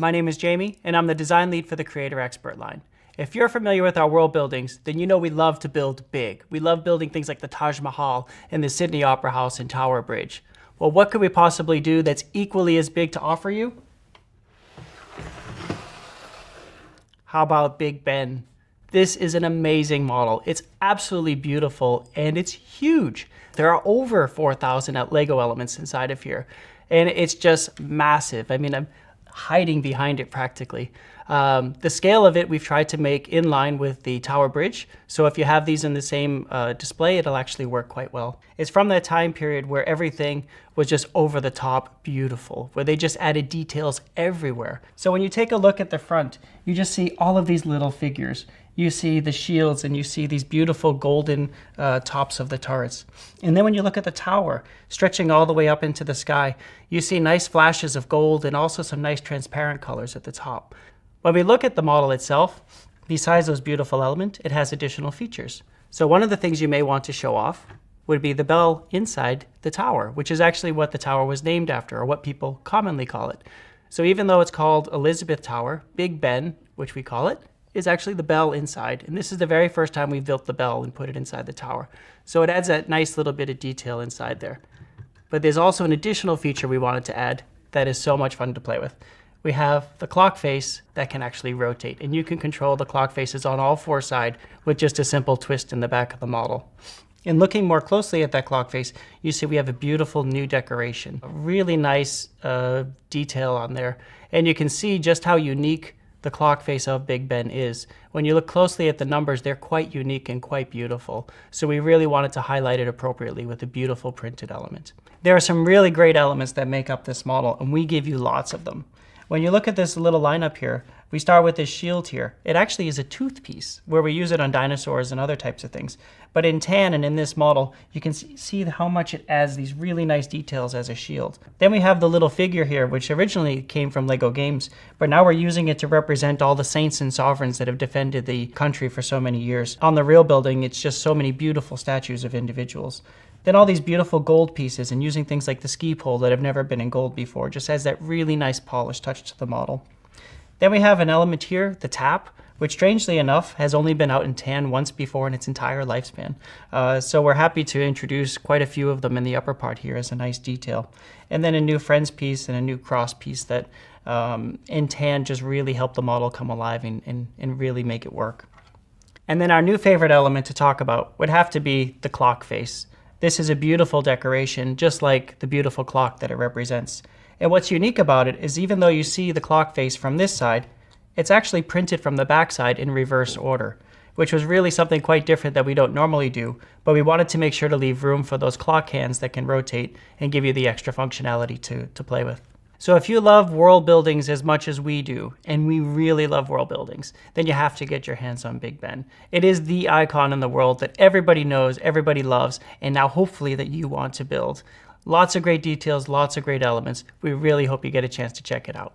my name is Jamie, and I'm the design lead for the Creator Expert line. If you're familiar with our world buildings, then you know we love to build big. We love building things like the Taj Mahal and the Sydney Opera House and Tower Bridge. Well, what could we possibly do that's equally as big to offer you? How about Big Ben? This is an amazing model. It's absolutely beautiful and it's huge. There are over 4,000 Lego elements inside of here, and it's just massive. I mean, I'm hiding behind it practically. The scale of it we've tried to make in line with the Tower Bridge, so if you have these in the same display, it'll actually work quite well. It's from that time period where everything was just over the top beautiful, where they just added details everywhere. So when you take a look at the front, you just see all of these little figures. You see the shields and you see these beautiful golden tops of the turrets. And then when you look at the tower, stretching all the way up into the sky, you see nice flashes of gold and also some nice transparent colors at the top. When we look at the model itself, besides those beautiful elements, it has additional features. So one of the things you may want to show off would be the bell inside the tower, which is actually what the tower was named after, or what people commonly call it. So even though it's called Elizabeth Tower, Big Ben, which we call it, is actually the bell inside. And this is the very first time we've built the bell and put it inside the tower. So it adds that nice little bit of detail inside there. But there's also an additional feature we wanted to add that is so much fun to play with. We have the clock face that can actually rotate, and you can control the clock faces on all four sides with just a simple twist in the back of the model. And looking more closely at that clock face, you see we have a beautiful new decoration, a really nice detail on there. And you can see just how unique the clock face of Big Ben is. When you look closely at the numbers, they're quite unique and quite beautiful. So we really wanted to highlight it appropriately with a beautiful printed element. There are some really great elements that make up this model, and we give you lots of them. When you look at this little lineup here, we start with this shield here. It actually is a tooth piece where we use it on dinosaurs and other types of things. But in tan and in this model, you can see how much it adds these really nice details as a shield. Then we have the little figure here, which originally came from Lego games, but now we're using it to represent all the saints and sovereigns that have defended the country for so many years. On the real building, it's just so many beautiful statues of individuals. Then all these beautiful gold pieces, and using things like the ski pole that have never been in gold before, just adds that really nice polished touch to the model. Then we have an element here, the tap, which strangely enough has only been out in tan once before in its entire lifespan. So we're happy to introduce quite a few of them in the upper part here as a nice detail. And then a new friends piece and a new cross piece that in tan just really help the model come alive and really make it work. And then our new favorite element to talk about would have to be the clock face. This is a beautiful decoration, just like the beautiful clock that it represents. And what's unique about it is even though you see the clock face from this side, it's actually printed from the back side in reverse order, which was really something quite different that we don't normally do, but we wanted to make sure to leave room for those clock hands that can rotate and give you the extra functionality to play with. So if you love world buildings as much as we do, and we really love world buildings, then you have to get your hands on Big Ben. It is the icon in the world that everybody knows, everybody loves, and now hopefully that you want to build. Lots of great details, lots of great elements. We really hope you get a chance to check it out.